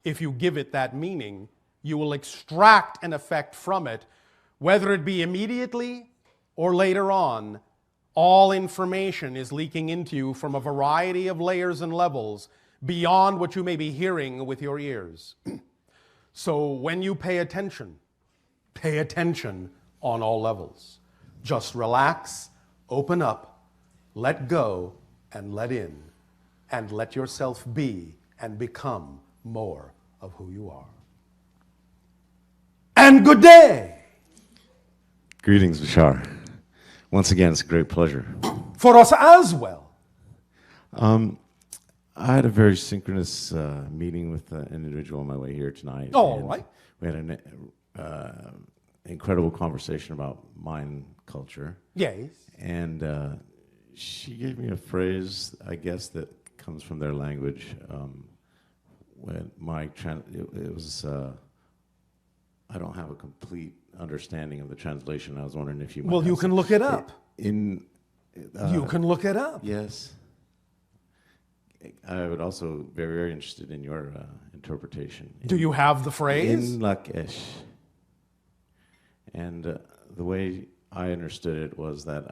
If you give it that meaning, you will extract an effect from it, whether it be immediately or later on. All information is leaking into you from a variety of layers and levels beyond what you may be hearing with your ears. So when you pay attention on all levels. Just relax, open up, let go, and let in, and let yourself be and become more of who you are. And good day! Greetings, Bashar. Once again, it's a great pleasure. For us as well. I had a very synchronous meeting with an individual on my way here tonight. All right. We had an incredible conversation about mind culture. Yes. And she gave me a phrase, I guess, that comes from their language. When it was, I don't have a complete understanding of the translation. I was wondering if you might. Well, you can look it up. You can look it up. Yes. I would also be very, very interested in your interpretation. Do you have the phrase? In Lakesh. And the way I understood it was that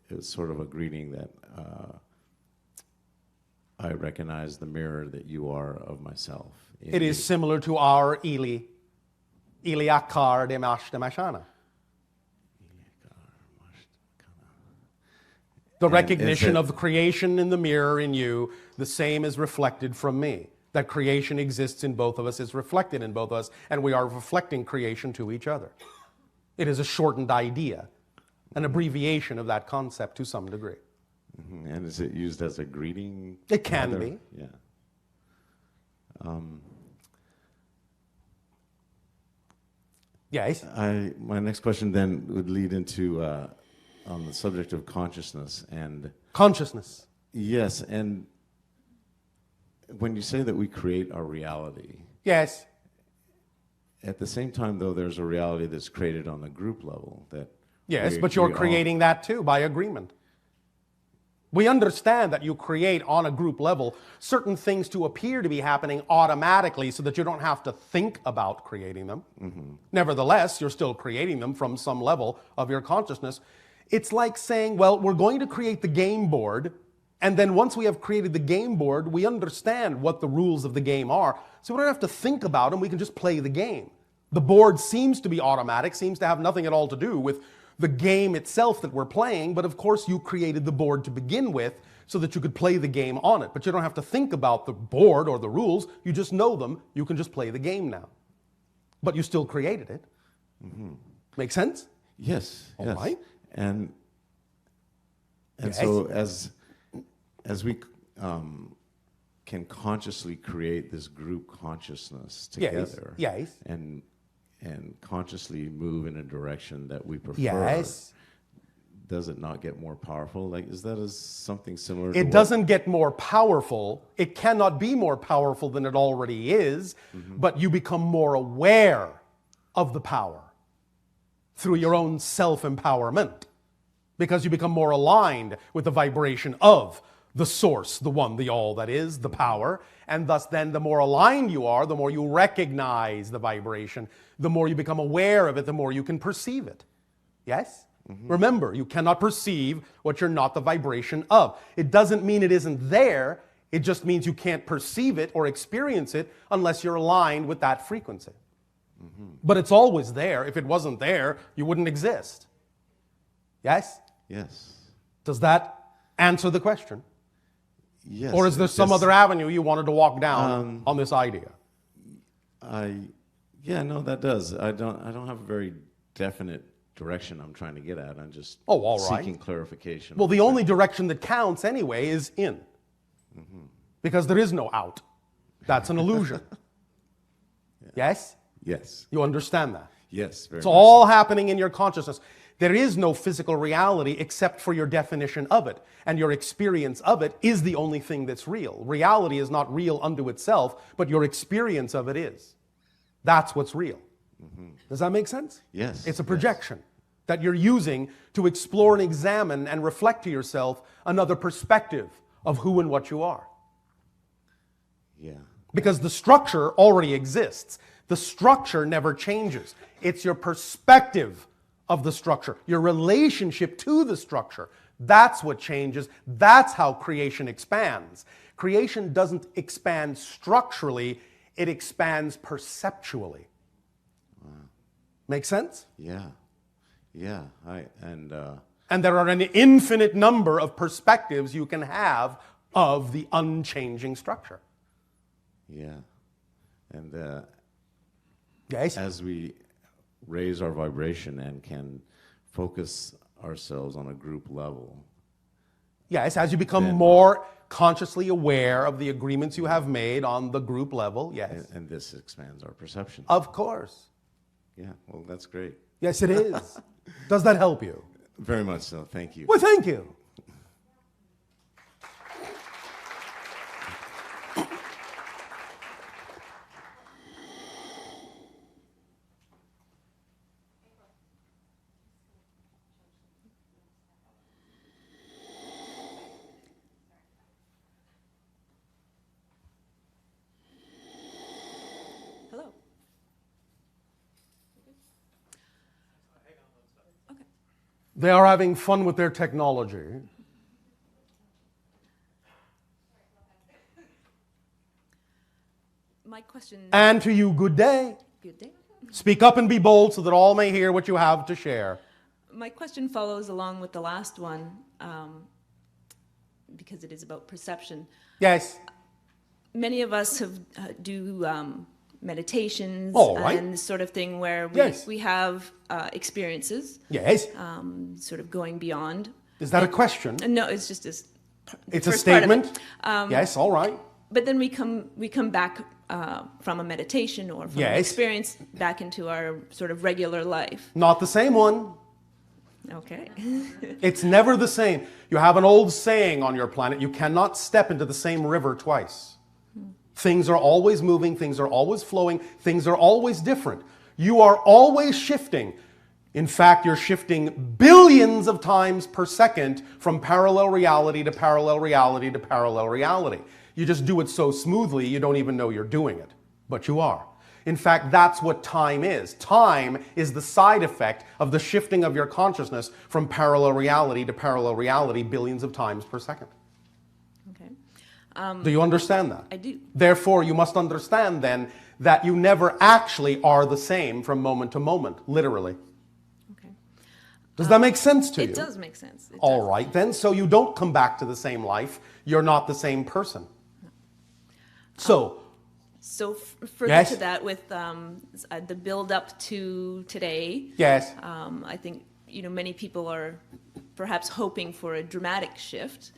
it was sort of a greeting that I recognize the mirror that you are of myself. It is similar to our Ili Akar Demash Demashana. The recognition of the creation in the mirror in you, the same is reflected from me. That creation exists in both of us, is reflected in both of us, and we are reflecting creation to each other. It is a shortened idea, an abbreviation of that concept to some degree. Mm-hmm. And is it used as a greeting? It can be. Yeah. Yes. My next question then would lead into on the subject of consciousness and consciousness. Yes, and when you say that we create our reality. Yes. At the same time, though, there's a reality that's created on the group level. Yes, but you're creating that too by agreement. We understand that you create on a group level certain things to appear to be happening automatically so that you don't have to think about creating them. Mm-hmm. Nevertheless, you're still creating them from some level of your consciousness. It's like saying, well, we're going to create the game board, and then once we have created the game board, we understand what the rules of the game are, so we don't have to think about them, we can just play the game. The board seems to be automatic, seems to have nothing at all to do with the game itself that we're playing, but of course you created the board to begin with so that you could play the game on it. But you don't have to think about the board or the rules, you just know them, you can just play the game now. But you still created it. Mm-hmm. Make sense? Yes. All right. And yes. So as we can consciously create this group consciousness together, yes. And consciously move in a direction that we prefer, yes. Does it not get more powerful? Like, is that something similar to it doesn't get more powerful. It cannot be more powerful than it already is, mm-hmm. But you become more aware of the power through your own self-empowerment, because you become more aligned with the vibration of the source, the one, the all that is, the power, and thus then the more aligned you are, the more you recognize the vibration, the more you become aware of it, the more you can perceive it. Yes? Mm-hmm. Remember, you cannot perceive what you're not the vibration of. It doesn't mean it isn't there, it just means you can't perceive it or experience it unless you're aligned with that frequency. Mm-hmm. But it's always there. If it wasn't there, you wouldn't exist. Yes? Yes. Does that answer the question? Yes. Or is there some other avenue you wanted to walk down on this idea? Yeah, no, that does. I don't have a very definite direction I'm trying to get at. I'm just all right. Seeking clarification. Well, the only direction that counts anyway is in. Mm-hmm. Because there is no out. That's an illusion. Yeah. Yes? Yes. You understand that? Yes. It's all happening in your consciousness. There is no physical reality except for your definition of it, and your experience of it is the only thing that's real. Reality is not real unto itself, but your experience of it is. That's what's real. Mm-hmm. Does that make sense? Yes. It's a projection that you're using to explore and examine and reflect to yourself another perspective of who and what you are. Yeah. Because the structure already exists. The structure never changes. It's your perspective of the structure, your relationship to the structure. That's what changes. That's how creation expands. Creation doesn't expand structurally, it expands perceptually. Wow. Make sense? Yeah. Yeah. And there are an infinite number of perspectives you can have of the unchanging structure. Yeah. And yes. As we raise our vibration and can focus ourselves on a group level. Yes, as you become more consciously aware of the agreements you have made on the group level, yes. And this expands our perception. Of course. Yeah, well, that's great. Yes, it is. Does that help you? Very much so. Thank you. Well, thank you. Hello. Okay. They are having fun with their technology. My question. And to you, good day. Good day. Speak up and be bold so that all may hear what you have to share. My question follows along with the last one because it is about perception. Yes. Many of us have do meditations All right. and this sort of thing where Yes. we have experiences, Yes. sort of going beyond. Is that a question? No, it's just this. It's a first part of it. statement? Yes, all right. But then we come back from a meditation or from an Yes. experience back into our sort of regular life. Not the same one. Okay. It's never the same. You have an old saying on your planet, you cannot step into the same river twice. Things are always moving, things are always flowing, things are always different. You are always shifting. In fact, you're shifting billions of times per second from parallel reality to parallel reality to parallel reality. You just do it so smoothly you don't even know you're doing it, but you are. In fact, that's what time is. Time is the side effect of the shifting of your consciousness from parallel reality to parallel reality billions of times per second. Okay. Do you understand that? I do. Therefore, you must understand then that you never actually are the same from moment to moment, literally. Okay. Does that make sense to you? It does make sense. It All does. right, then. So you don't come back to the same life. You're not the same person. So, Further Yes. to that, with the build up to today, yes. I think many people are perhaps hoping for a dramatic shift.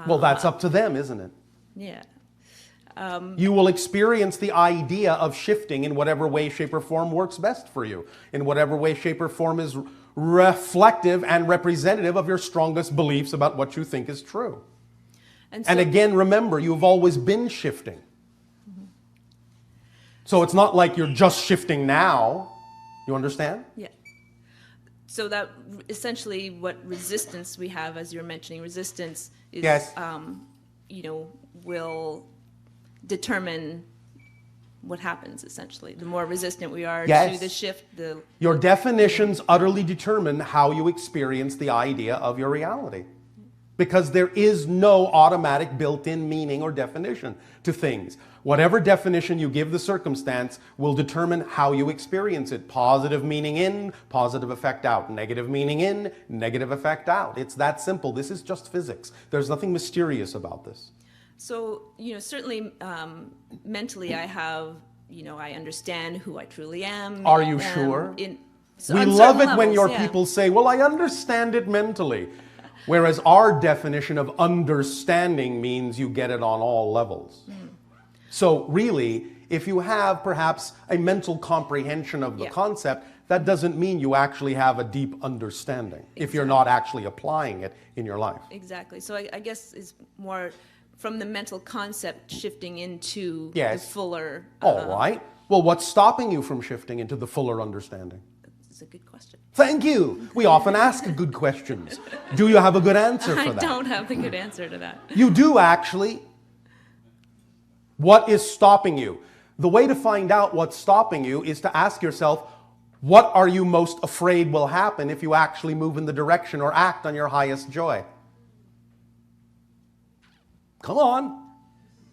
Well, that's up to them, isn't it? Yeah. You will experience the idea of shifting in whatever way, shape, or form works best for you, in whatever way, shape, or form is reflective and representative of your strongest beliefs about what you think is true. And And again, remember, you've always been shifting. So it's not like you're just shifting now. You understand? yeah. So that essentially what resistance we have, as you're mentioning, resistance is, Yes. will determine what happens, essentially. The more resistant we are Yes. to the shift, Your definitions utterly determine how you experience the idea of your reality. Because there is no automatic built-in meaning or definition to things. Whatever definition you give the circumstance will determine how you experience it. Positive meaning in, positive effect out. Negative meaning in, negative effect out. It's that simple. This is just physics. There's nothing mysterious about this. So, certainly mentally I have, I understand who I truly am. Are you sure? So We on love certain it when levels, your yeah. people say, well, I understand it mentally. Whereas our definition of understanding means you get it on all levels. So really, if you have perhaps a mental comprehension of the Yeah. concept, that doesn't mean you actually have a deep understanding if you're not actually applying it in your life. Exactly. So I guess it's more from the mental concept shifting into Yes. the fuller. All right. Well, what's stopping you from shifting into the fuller understanding? It's a good question. Thank you. We often ask good questions. Do you have a good answer for I that? don't have the good answer to that. You do actually. What is stopping you? The way to find out what's stopping you is to ask yourself, what are you most afraid will happen if you actually move in the direction or act on your highest joy? Come on.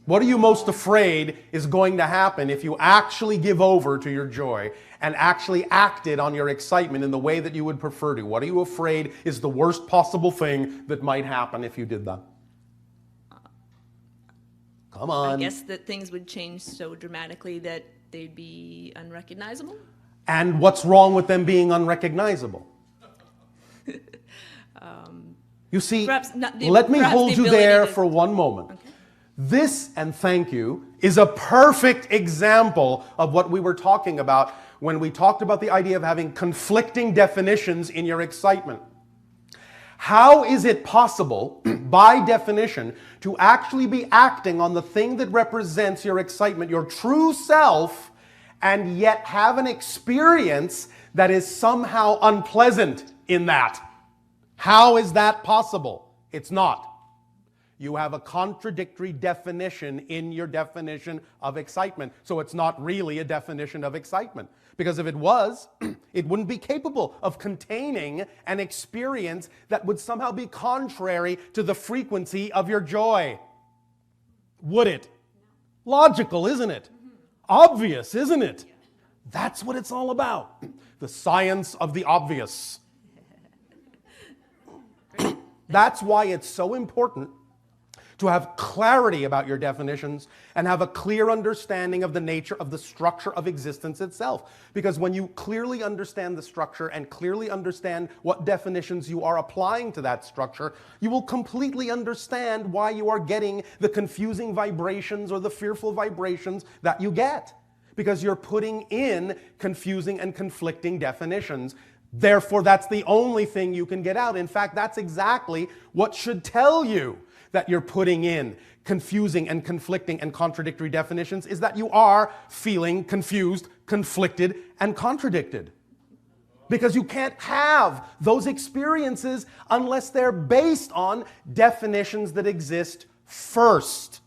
What are you most afraid is going to happen if you actually give over to your joy and actually acted on your excitement in the way that you would prefer to? What are you afraid is the worst possible thing that might happen if you did that? Come on. I guess that things would change so dramatically that they'd be unrecognizable. And what's wrong with them being unrecognizable? You see, let me hold you there for one moment. Okay. This, and thank you, is a perfect example of what we were talking about when we talked about the idea of having conflicting definitions in your excitement. How is it possible, by definition, to actually be acting on the thing that represents your excitement, your true self, and yet have an experience that is somehow unpleasant in that? How is that possible? It's not. You have a contradictory definition in your definition of excitement. So it's not really a definition of excitement. Because if it was, it wouldn't be capable of containing an experience that would somehow be contrary to the frequency of your joy. Would it? Logical, isn't it? Obvious, isn't it? That's what it's all about. The science of the obvious. That's why it's so important to have clarity about your definitions and have a clear understanding of the nature of the structure of existence itself. Because when you clearly understand the structure and clearly understand what definitions you are applying to that structure, you will completely understand why you are getting the confusing vibrations or the fearful vibrations that you get. Because you're putting in confusing and conflicting definitions. Therefore, that's the only thing you can get out. In fact, that's exactly what should tell you that you're putting in confusing and conflicting and contradictory definitions, is that you are feeling confused, conflicted, and contradicted. Because you can't have those experiences unless they're based on definitions that exist first.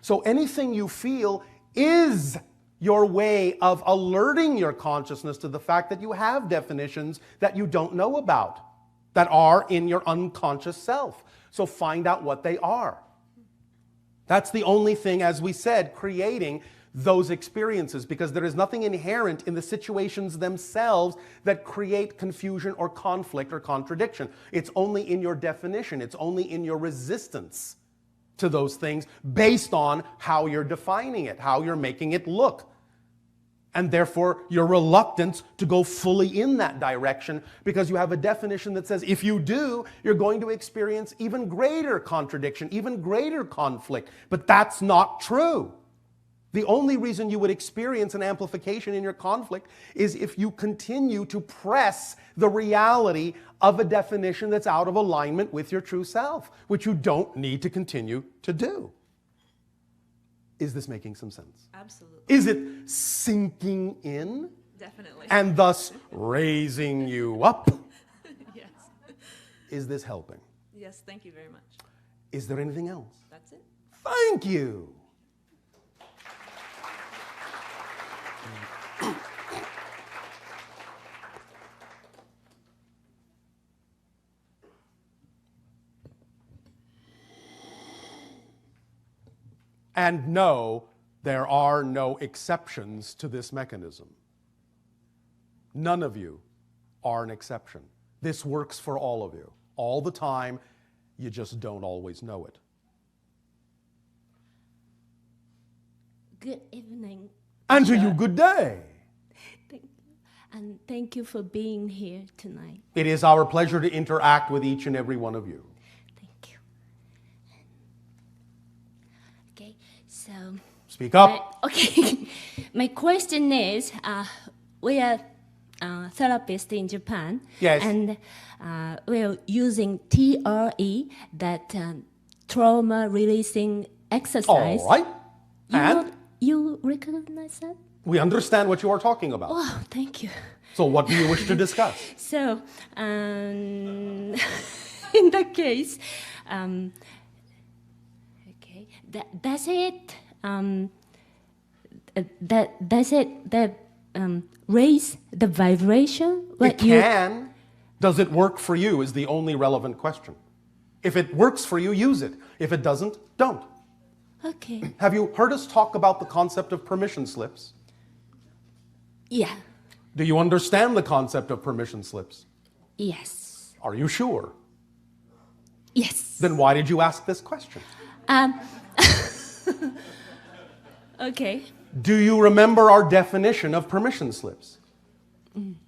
So anything you feel is your way of alerting your consciousness to the fact that you have definitions that you don't know about, that are in your unconscious self. So find out what they are. That's the only thing, as we said, creating those experiences, because there is nothing inherent in the situations themselves that create confusion or conflict or contradiction. It's only in your definition. It's only in your resistance to those things based on how you're defining it, how you're making it look. And therefore, your reluctance to go fully in that direction, because you have a definition that says if you do, you're going to experience even greater contradiction, even greater conflict. But that's not true. The only reason you would experience an amplification in your conflict is if you continue to press the reality of a definition that's out of alignment with your true self, which you don't need to continue to do. Is this making some sense? Absolutely. Is it sinking in? Definitely. And thus raising you up? Yes. Is this helping? Yes, thank you very much. Is there anything else? That's it. Thank you. And no, there are no exceptions to this mechanism. None of you are an exception. This works for all of you, all the time. You just don't always know it. Good evening. And to you, good day. Thank you. And thank you for being here tonight. It is our pleasure to interact with each and every one of you. Thank you. Okay, so... Speak up. My question is, we are therapists in Japan. Yes. And we're using TRE, that trauma releasing exercise. All right. And? You recognize that? We understand what you are talking about. Oh, thank you. So what do you wish to discuss? So, in that case, does it does it raise the vibration? It can. Does it work for you is the only relevant question. If it works for you, use it. If it doesn't, don't. Okay. Have you heard us talk about the concept of permission slips? Yeah. Do you understand the concept of permission slips? Yes. Are you sure? Yes. Then why did you ask this question? Okay. Do you remember our definition of permission slips?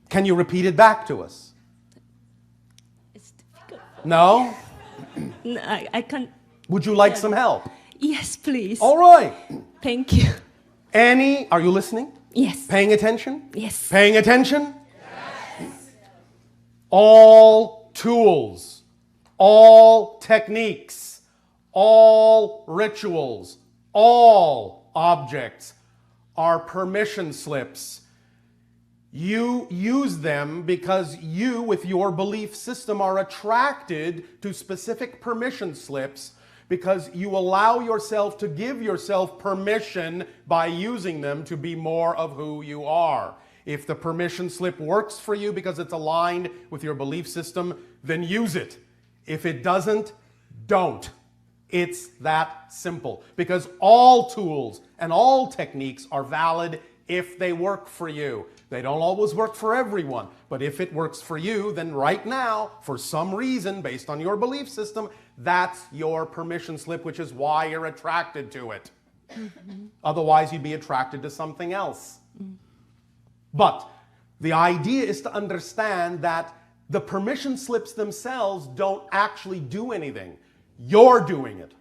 Can you repeat it back to us? It's difficult. No? No, I can't. Would you like some help? Yes, please. All right. Thank you. Are you listening? Yes. Paying attention? Yes. Paying attention? Yes. All tools, all techniques, all rituals, all objects are permission slips. You use them because you, with your belief system, are attracted to specific permission slips because you allow yourself to give yourself permission by using them to be more of who you are. If the permission slip works for you because it's aligned with your belief system, then use it. If it doesn't, don't. It's that simple. Because all tools and all techniques are valid if they work for you. They don't always work for everyone, but if it works for you, then right now, for some reason, based on your belief system, that's your permission slip, which is why you're attracted to it. Otherwise, you'd be attracted to something else. But the idea is to understand that the permission slips themselves don't actually do anything. You're doing it.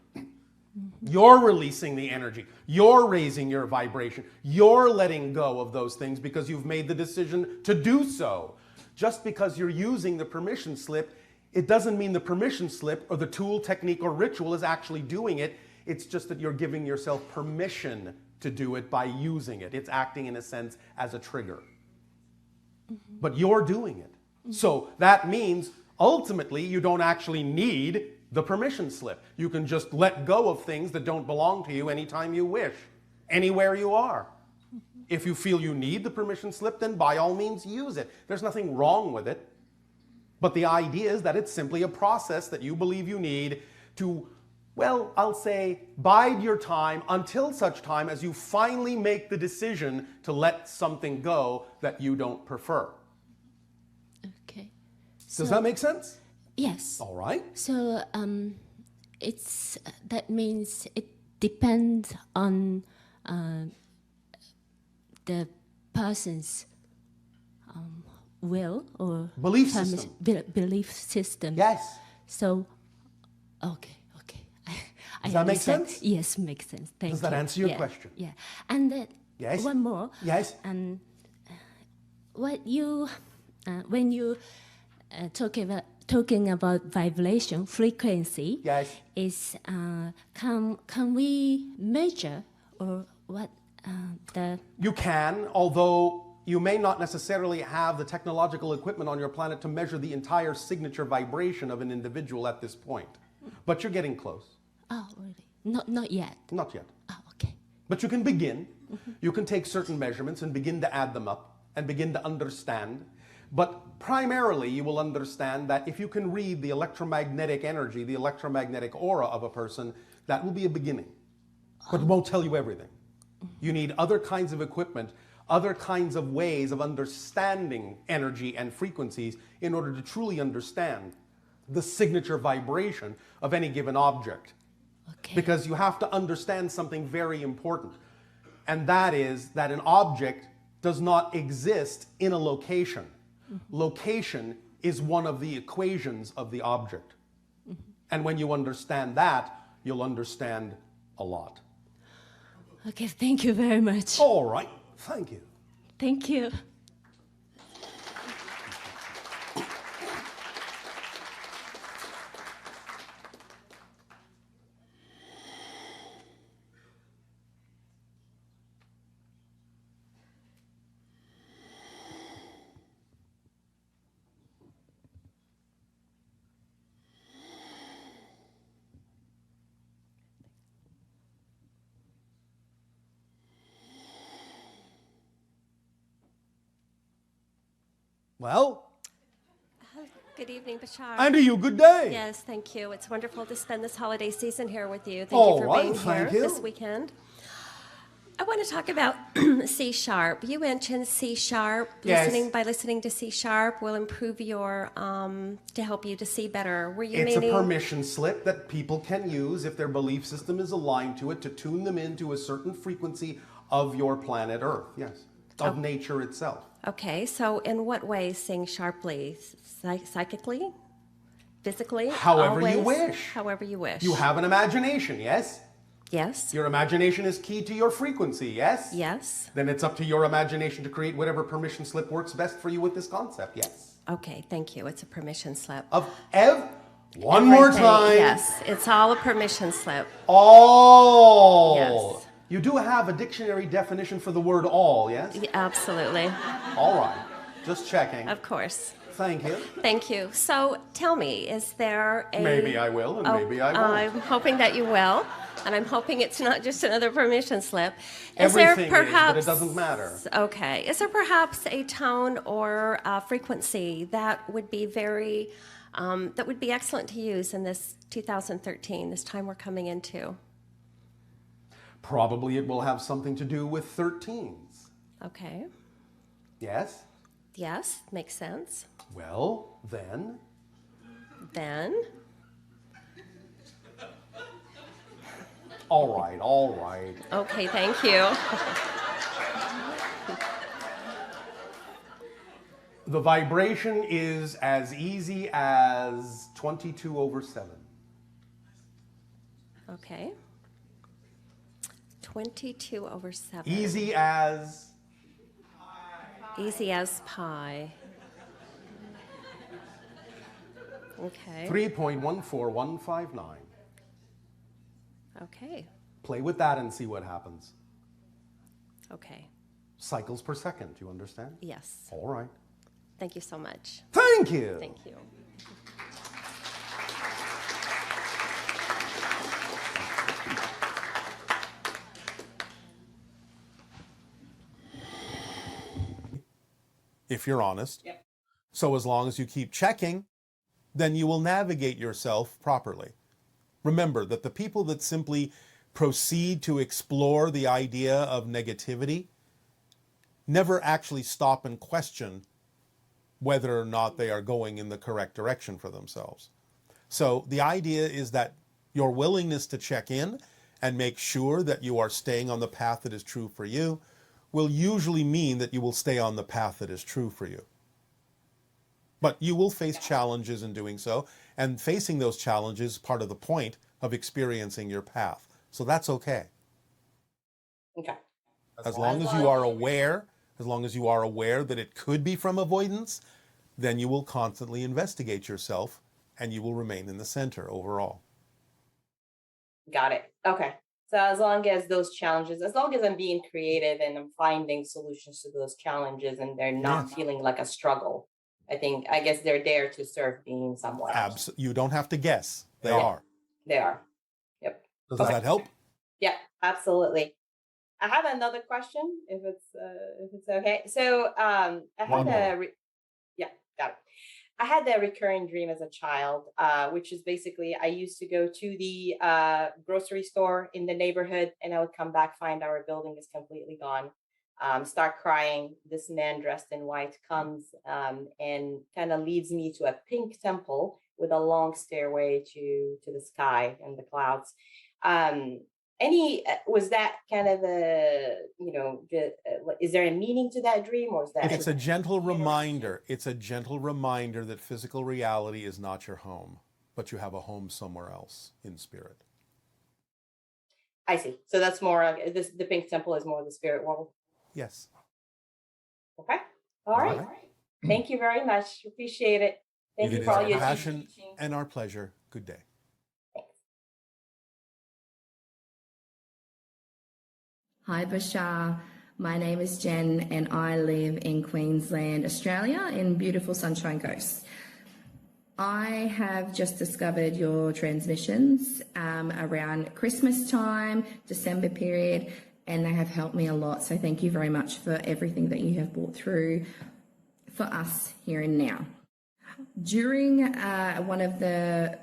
You're releasing the energy. You're raising your vibration. You're letting go of those things because you've made the decision to do so. Just because you're using the permission slip, it doesn't mean the permission slip or the tool, technique, or ritual is actually doing it. It's just that you're giving yourself permission to do it by using it. It's acting, in a sense, as a trigger. But you're doing it. So that means, ultimately, you don't actually need the permission slip. You can just let go of things that don't belong to you anytime you wish, anywhere you are. If you feel you need the permission slip, then by all means use it. There's nothing wrong with it. But the idea is that it's simply a process that you believe you need to, well, I'll say, bide your time until such time as you finally make the decision to let something go that you don't prefer. Okay. Does that make sense? Yes. All right. So that means it depends on the person's will or Belief system. Belief system. Yes. So, okay. Does that make understand. sense? Yes, makes sense. Thank you. Does that answer your Yeah, question? Yeah. And then Yes. one more. Yes. What you when you talking about vibration frequency, Yes. is can we measure or what the You can, although you may not necessarily have the technological equipment on your planet to measure the entire signature vibration of an individual at this point. But you're getting close. oh really not yet. Not yet. Oh, okay. But you can begin. You can take certain measurements and begin to add them up and begin to understand. But primarily, you will understand that if you can read the electromagnetic energy, the electromagnetic aura of a person, that will be a beginning. But it won't tell you everything. You need other kinds of equipment, other kinds of ways of understanding energy and frequencies in order to truly understand the signature vibration of any given object. Okay. Because you have to understand something very important. And that is that an object does not exist in a location. Location is one of the equations of the object. And when you understand that, you'll understand a lot. Okay, thank you very much. All right. Thank you. Thank you. Well, Good evening, Bashar. and to you, good day. Yes, thank you. It's wonderful to spend this holiday season here with you. Thank All you for right, being thank here you. this weekend. I want to talk about C sharp. You mentioned C sharp. Yes. By listening to C sharp will improve your to help you to see better. Were you It's meaning? a permission slip that people can use if their belief system is aligned to it to tune them into a certain frequency of your planet Earth. Yes, of nature itself. Okay, so in what ways sing sharply? Psychically? Physically? However you Always? wish. However you wish. You have an imagination, yes? Yes. Your imagination is key to your frequency, yes? Yes. Then it's up to your imagination to create whatever permission slip works best for you with this concept, yes? Okay, thank you. It's a permission slip. Of one more Everything- time. Yes, it's all a permission slip. All. Yes. You do have a dictionary definition for the word all, yes? Absolutely. All right. Just checking. Of course. Thank you. Thank you. So tell me, is there a... Maybe I will and maybe I won't. I'm hoping that you will, and I'm hoping it's not just another permission slip. Everything is, but it doesn't matter. Okay. Is there perhaps a tone or a frequency that would be that would be excellent to use in this 2013, this time we're coming into? Probably it will have something to do with 13s. Okay. Yes? Yes, makes sense. Well, then. Then, All right, all right. okay, thank you. The vibration is as easy as 22/7. Okay. 22/7. Easy as Easy as pie. Okay. 3.14159. Okay. Play with that and see what happens. Okay. Cycles per second, you understand? Yes. All right. Thank you so much. Thank you. Thank you. If you're honest. Yep. So as long as you keep checking, then you will navigate yourself properly. Remember that the people that simply proceed to explore the idea of negativity never actually stop and question whether or not they are going in the correct direction for themselves. So the idea is that your willingness to check in and make sure that you are staying on the path that is true for you will usually mean that you will stay on the path that is true for you. But you will face challenges in doing so, and facing those challenges is part of the point of experiencing your path. So that's okay. Okay. As long as you are aware that it could be from avoidance, then you will constantly investigate yourself and you will remain in the center overall. Got it. Okay. So as long as those challenges, as long as I'm being creative and I'm finding solutions to those challenges and they're not Yes. feeling like a struggle, I guess they're there to serve being someone else. You don't have to guess. They Yeah. are. They are. Yep. Does Okay. that help? Yeah, absolutely. I have another question, if it's okay. So I One had more. got it. I had a recurring dream as a child, which is basically I used to go to the grocery store in the neighborhood, and I would come back, find our building is completely gone, start crying. This man dressed in white comes and kind of leads me to a pink temple with a long stairway to the sky and the clouds. Was that kind of is there a meaning to that dream, or is that It's a gentle reminder. It's a gentle reminder that physical reality is not your home, but you have a home somewhere else in spirit. I see. So that's more the pink temple is more the spirit world. Yes. Okay. All right. Thank you very much. Appreciate it. Thank you It for is all our your passion teaching. and our pleasure. Good day. Hi Bashar, my name is Jen and I live in Queensland, Australia in beautiful Sunshine Coast. I have just discovered your transmissions around Christmas time, December period, and they have helped me a lot. So thank you very much for everything that you have brought through for us here and now. During one of the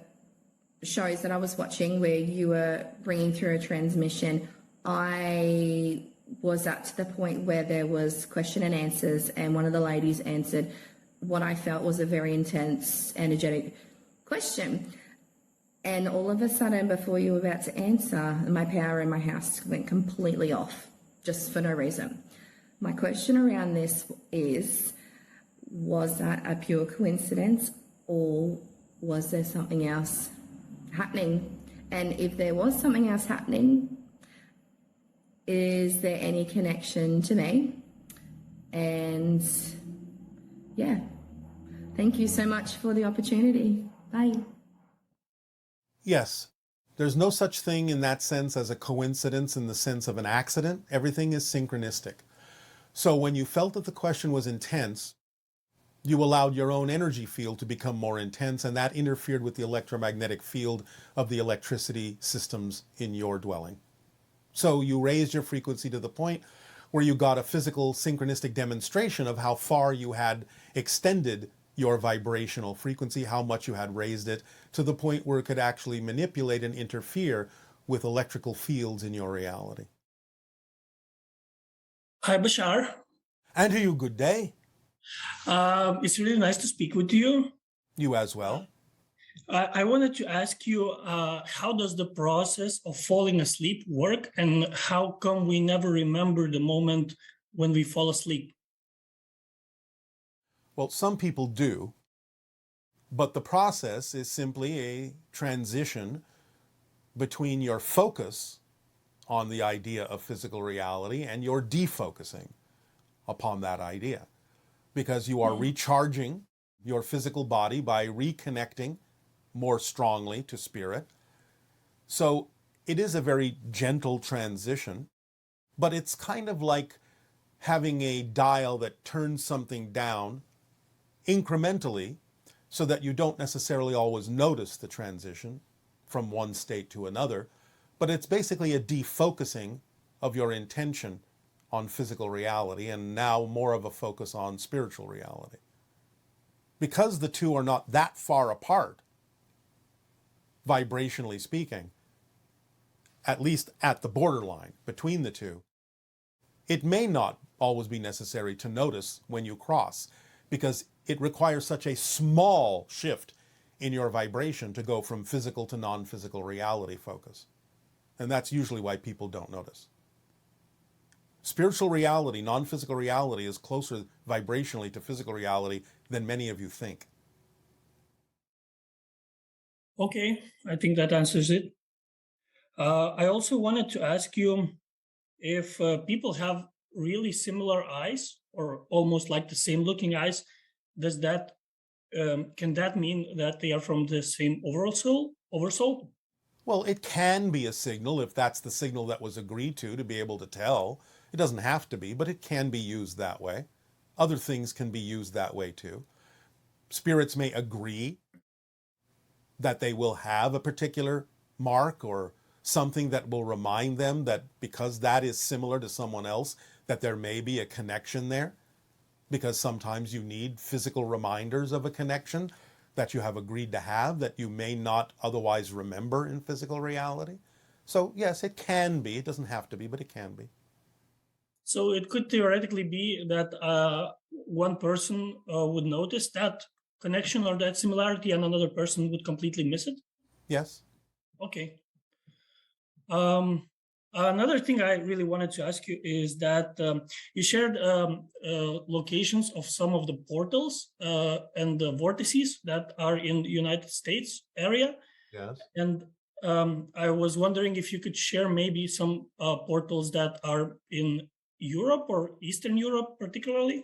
shows that I was watching where you were bringing through a transmission, I was up to the point where there was question and answers, and one of the ladies answered what I felt was a very intense, energetic question. And all of a sudden, before you were about to answer, my power in my house went completely off, just for no reason. My question around this is, was that a pure coincidence, or was there something else happening? And if there was something else happening, is there any connection to me? And yeah, thank you so much for the opportunity. Bye. Yes, there's no such thing in that sense as a coincidence in the sense of an accident. Everything is synchronistic. So when you felt that the question was intense, you allowed your own energy field to become more intense, and that interfered with the electromagnetic field of the electricity systems in your dwelling. So you raised your frequency to the point where you got a physical synchronistic demonstration of how far you had extended your vibrational frequency, how much you had raised it, to the point where it could actually manipulate and interfere with electrical fields in your reality. Hi, Bashar. And to you, good day. It's really nice to speak with you. You as well. I wanted to ask you, how does the process of falling asleep work, and how come we never remember the moment when we fall asleep? Well, some people do, but the process is simply a transition between your focus on the idea of physical reality and your defocusing upon that idea, because you are recharging your physical body by reconnecting more strongly to spirit. So it is a very gentle transition, but it's kind of like having a dial that turns something down incrementally so that you don't necessarily always notice the transition from one state to another, but it's basically a defocusing of your intention on physical reality and now more of a focus on spiritual reality. Because the two are not that far apart, vibrationally speaking, at least at the borderline between the two, it may not always be necessary to notice when you cross, because it requires such a small shift in your vibration to go from physical to non-physical reality focus. And that's usually why people don't notice. Spiritual reality, non-physical reality, is closer vibrationally to physical reality than many of you think. Okay, I think that answers it. I also wanted to ask you if people have really similar eyes or almost like the same looking eyes, does that can that mean that they are from the same oversoul? Well, it can be a signal if that's the signal that was agreed to be able to tell. It doesn't have to be, but it can be used that way. Other things can be used that way too. Spirits may agree that they will have a particular mark or something that will remind them that because that is similar to someone else, that there may be a connection there. Because sometimes you need physical reminders of a connection that you have agreed to have that you may not otherwise remember in physical reality. So yes, it can be. It doesn't have to be, but it can be. So it could theoretically be that one person would notice that connection or that similarity and another person would completely miss it? Yes. Okay. Another thing I really wanted to ask you is that you shared locations of some of the portals and the vortices that are in the United States area. Yes. And I was wondering if you could share maybe some portals that are in Europe or Eastern Europe particularly.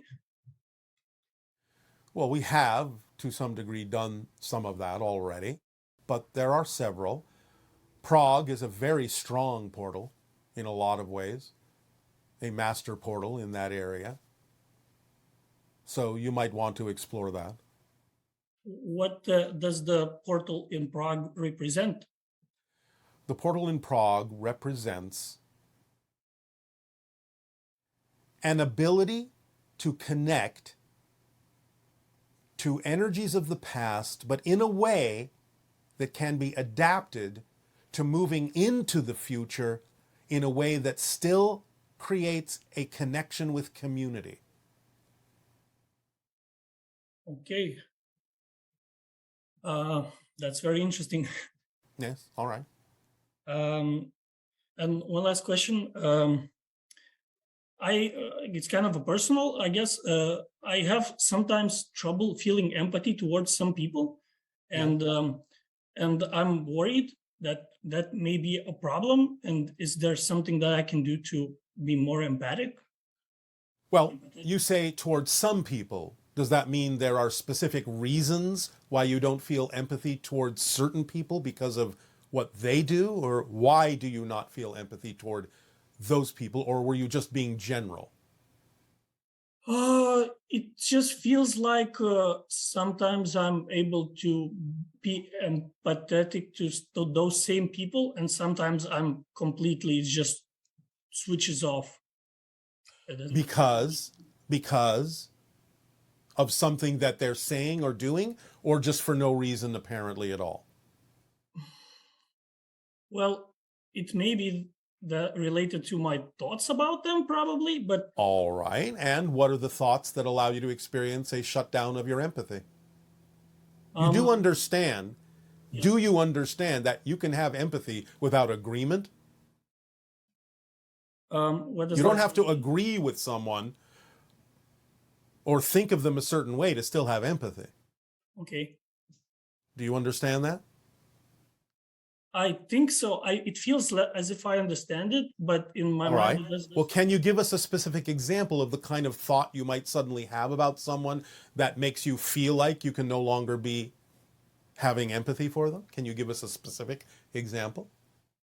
Well, we have, to some degree, done some of that already, but there are several. Prague is a very strong portal in a lot of ways, a master portal in that area. So you might want to explore that. What does the portal in Prague represent? The portal in Prague represents an ability to connect to energies of the past, but in a way that can be adapted to moving into the future in a way that still creates a connection with community. Okay. That's very interesting. Yes, all right. And one last question. It's kind of a personal, I guess. I have sometimes trouble feeling empathy towards some people, and I'm worried that that may be a problem. And is there something that I can do to be more empathic? Well, you say towards some people. Does that mean there are specific reasons why you don't feel empathy towards certain people because of what they do? Or why do you not feel empathy toward those people? Or were you just being general? It just feels like sometimes I'm able to be empathetic to those same people, and sometimes I'm completely just switches off. Because of something that they're saying or doing, or just for no reason apparently at all? Well, it may be that related to my thoughts about them, probably, but All right. And what are the thoughts that allow you to experience a shutdown of your empathy? You do understand. Do you understand that you can have empathy without agreement? what does You don't that have to agree with someone or think of them a certain way to still have empathy. Okay, Do you understand that? I think so. It feels as if I understand it, but in my All right. mind, it does. Well, can you give us a specific example of the kind of thought you might suddenly have about someone that makes you feel like you can no longer be having empathy for them? Can you give us a specific example?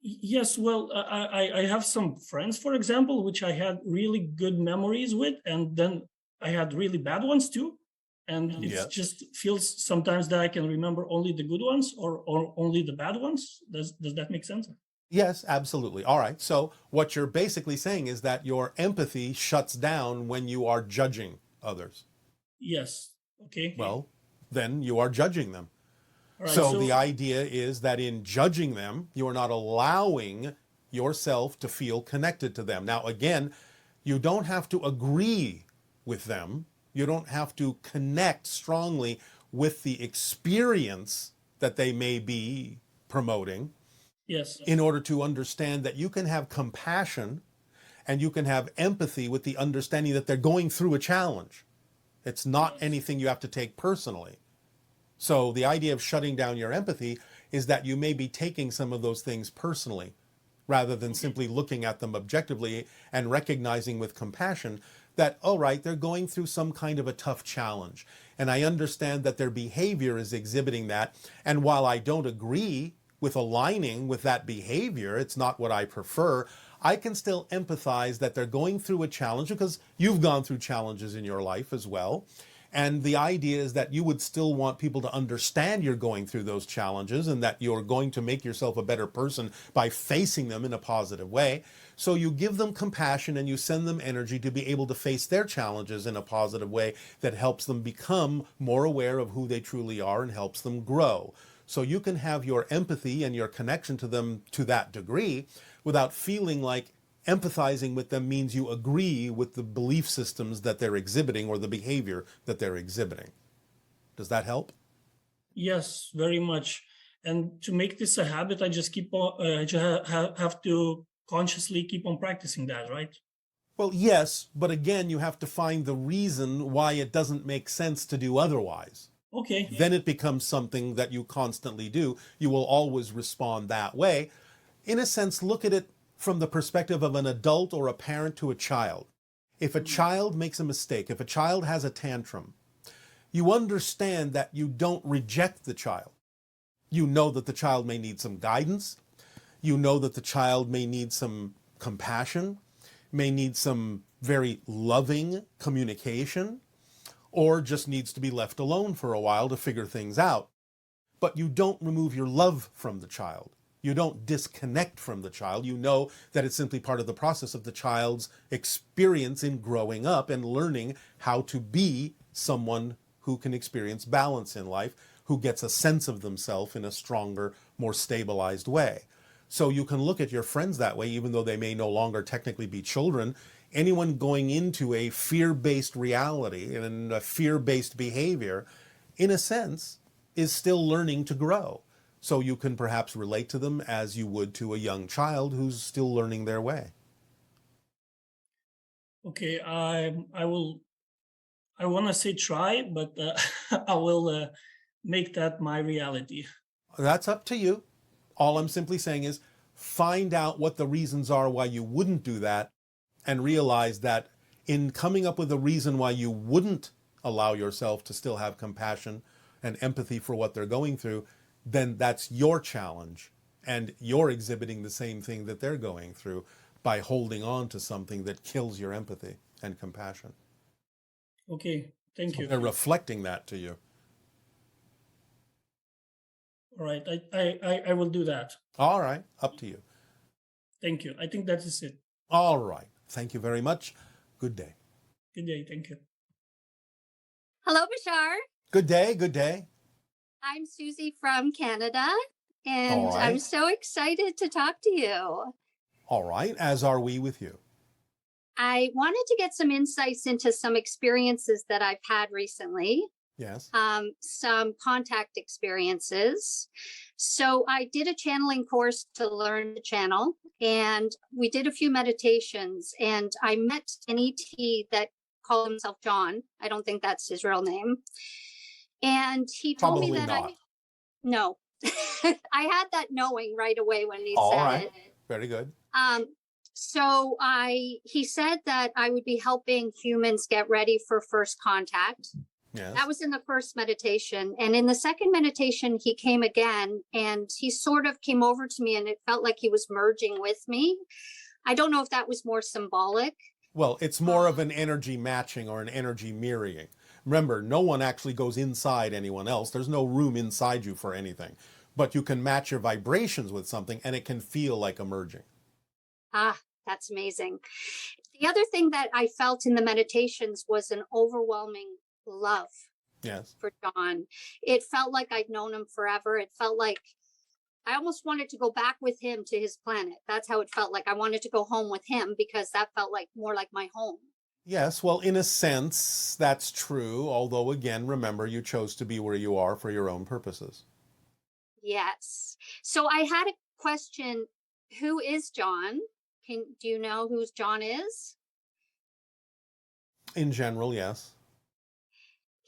Yes, well, I have some friends, for example, which I had really good memories with, and then I had really bad ones too. And it Yes. just feels sometimes that I can remember only the good ones or only the bad ones. Does that make sense? Yes, absolutely. All right. So what you're basically saying is that your empathy shuts down when you are judging others. Yes. Okay. Well, then you are judging them. All right, So the idea is that in judging them, you are not allowing yourself to feel connected to them. Now, again, you don't have to agree with them. You don't have to connect strongly with the experience that they may be promoting yes. in order to understand that you can have compassion and you can have empathy with the understanding that they're going through a challenge. It's not anything you have to take personally. So the idea of shutting down your empathy is that you may be taking some of those things personally rather than simply looking at them objectively and recognizing with compassion that, all right, they're going through some kind of a tough challenge. And I understand that their behavior is exhibiting that. And while I don't agree with aligning with that behavior, it's not what I prefer, I can still empathize that they're going through a challenge because you've gone through challenges in your life as well. And the idea is that you would still want people to understand you're going through those challenges and that you're going to make yourself a better person by facing them in a positive way. So you give them compassion and you send them energy to be able to face their challenges in a positive way that helps them become more aware of who they truly are and helps them grow. So you can have your empathy and your connection to them to that degree without feeling like empathizing with them means you agree with the belief systems that they're exhibiting or the behavior that they're exhibiting. Does that help? Yes, very much. And to make this a habit, I just keep on, I just have to consciously keep on practicing that, right? Well, yes, but again, you have to find the reason why it doesn't make sense to do otherwise. Okay. Then it becomes something that you constantly do. You will always respond that way. In a sense, look at it from the perspective of an adult or a parent to a child. If a child makes a mistake, if a child has a tantrum, you understand that you don't reject the child. You know that the child may need some guidance. You know that the child may need some compassion, may need some very loving communication, or just needs to be left alone for a while to figure things out. But you don't remove your love from the child. You don't disconnect from the child. You know that it's simply part of the process of the child's experience in growing up and learning how to be someone who can experience balance in life, who gets a sense of themselves in a stronger, more stabilized way. So you can look at your friends that way, even though they may no longer technically be children. Anyone going into a fear-based reality and a fear-based behavior, in a sense, is still learning to grow. So you can perhaps relate to them as you would to a young child who's still learning their way. Okay, I want to say try, but I will make that my reality. That's up to you. All I'm simply saying is find out what the reasons are why you wouldn't do that, and realize that in coming up with a reason why you wouldn't allow yourself to still have compassion and empathy for what they're going through, then that's your challenge. And you're exhibiting the same thing that they're going through by holding on to something that kills your empathy and compassion. Okay, thank you. They're reflecting that to you. All right, I will do that. All right, up to you. Thank you. I think that is it. All right. Thank you very much. Good day. Good day. Thank you. Hello, Bashar. Good day. Good day. I'm Susie from Canada, and All right. I'm so excited to talk to you. All right, as are we with you. I wanted to get some insights into some experiences that I've had recently, Yes. some contact experiences. So I did a channeling course to learn to channel, and we did a few meditations, and I met an ET that called himself John. I don't think that's his real name. And he told Probably me that not. no, I had that knowing right away when he All said right. it. Very good. So he said that I would be helping humans get ready for first contact. Yes. That was in the first meditation. And in the second meditation, he came again, and he sort of came over to me, and it felt like he was merging with me. I don't know if that was more symbolic. Well, it's more of an energy matching or an energy mirroring. Remember, no one actually goes inside anyone else. There's no room inside you for anything. But you can match your vibrations with something, and it can feel like a merging. Ah, that's amazing. The other thing that I felt in the meditations was an overwhelming love Yes. for John. It felt like I'd known him forever. It felt like I almost wanted to go back with him to his planet. That's how it felt like. I wanted to go home with him because that felt like more like my home. Yes, well, in a sense, that's true. Although, again, remember, you chose to be where you are for your own purposes. Yes. So I had a question. Who is John? Do you know who John is? In general, yes.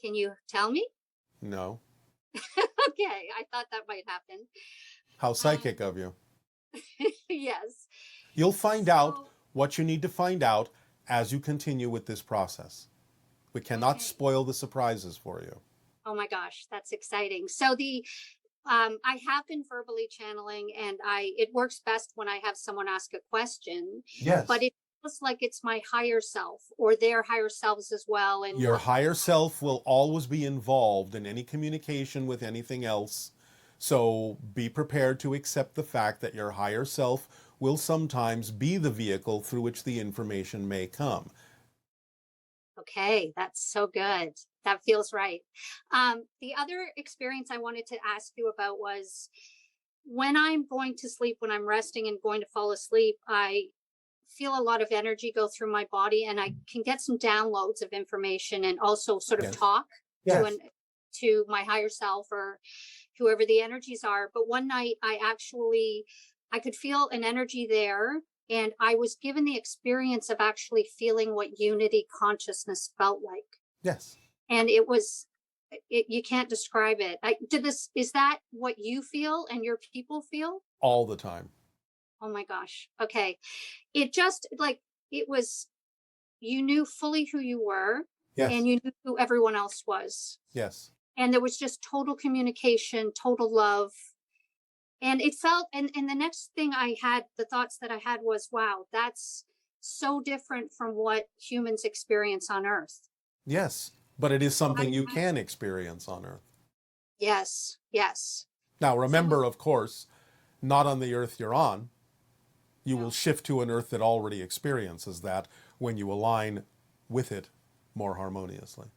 Can you tell me? No. Okay, I thought that might happen. How psychic of you. Yes. You'll find out what you need to find out as you continue with this process. We cannot spoil the surprises for you. Oh my gosh, that's exciting. So I have been verbally channeling, and it works best when I have someone ask a question. Yes. But it feels like it's my higher self or their higher selves as well. And your higher self will always be involved in any communication with anything else. So be prepared to accept the fact that your higher self will sometimes be the vehicle through which the information may come. Okay, that's so good. That feels right. The other experience I wanted to ask you about was when I'm going to sleep, when I'm resting and going to fall asleep, I feel a lot of energy go through my body, and I can get some downloads of information and also sort of talk to my higher self or whoever the energies are. But one night I could feel an energy there, and I was given the experience of actually feeling what unity consciousness felt like. Yes. And you can't describe it. Is that what you feel and your people feel? All the time. Oh my gosh. Okay. It just you knew fully who you were. Yes. And you knew who everyone else was. Yes. And there was just total communication, total love. And it felt, and the next thing the thoughts that I had was, wow, that's so different from what humans experience on Earth. Yes. But it is something you can experience on Earth. Yes. Yes. Now, remember, of course, not on the Earth you're on. You will shift to an Earth that already experiences that when you align with it more harmoniously.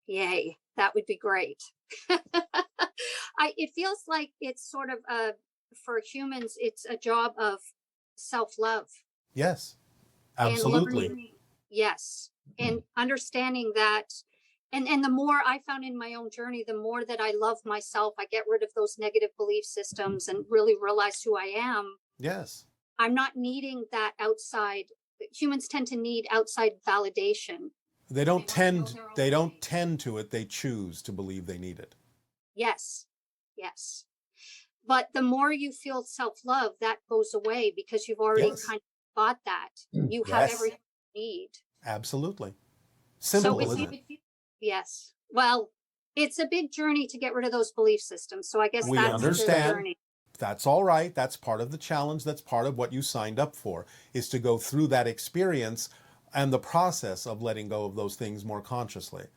Yay, that would be great. It feels like it's sort of for humans, it's a job of self-love. Yes, And absolutely. learning, yes, and understanding that, and the more I found in my own journey, the more that I love myself, I get rid of those negative belief systems and really realize who I am. Yes. I'm not needing that outside. Humans tend to need outside validation. They don't tend to it, they choose to believe they need it. Yes, yes. But the more you feel self-love, that goes away because you've already Yes. kind of got that. You have Yes. everything you need. Absolutely. Simple, So isn't it? yes. Well, it's a big journey to get rid of those belief systems. So I guess We that's the understand. journey. That's all right. That's part of the challenge. That's part of what you signed up for, is to go through that experience and the process of letting go of those things more consciously.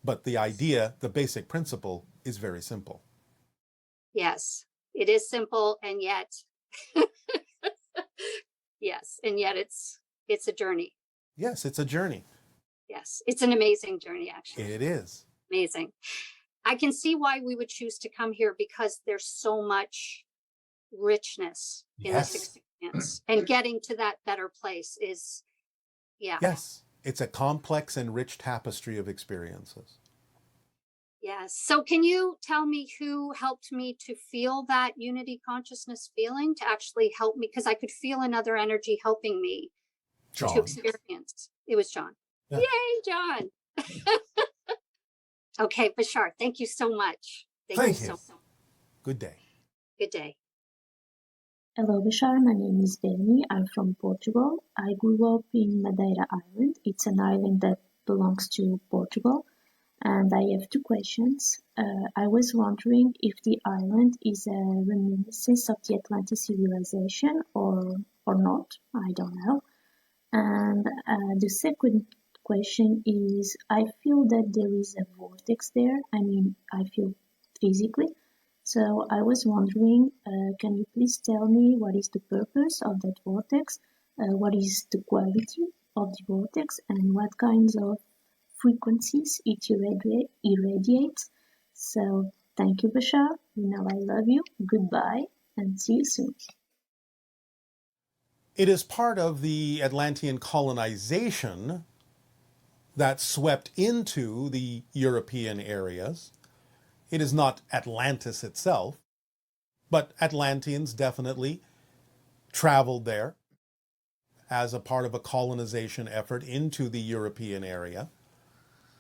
But the idea, the basic principle, is very simple. Yes, it is simple, and yet, yes, and yet it's a journey. Yes, it's a journey. Yes, it's an amazing journey, actually. It is. Amazing. I can see why we would choose to come here because there's so much richness in this Yes. experience, and getting to that better place is, yeah. Yes. It's a complex and rich tapestry of experiences. Yes. So can you tell me who helped me to feel that unity consciousness feeling, to actually help me? Because I could feel another energy helping me to John. experience. It was John. Yeah. Yay, John. Okay, Bashar, thank you so much. Thank you. So much. Good day. Good day. Hello, Bashar. My name is Benny. I'm from Portugal. I grew up in Madeira Island. It's an island that belongs to Portugal. And I have two questions. I was wondering if the island is a reminiscence of the Atlantic civilization or not. I don't know. And the second question is, I feel that there is a vortex there. I mean, I feel physically. So I was wondering, can you please tell me what is the purpose of that vortex? What is the quality of the vortex, and what kinds of frequencies it irradiates? So thank you, Bashar. You know I love you. Goodbye, and see you soon. It is part of the Atlantean colonization that swept into the European areas. It is not Atlantis itself, but Atlanteans definitely traveled there as a part of a colonization effort into the European area.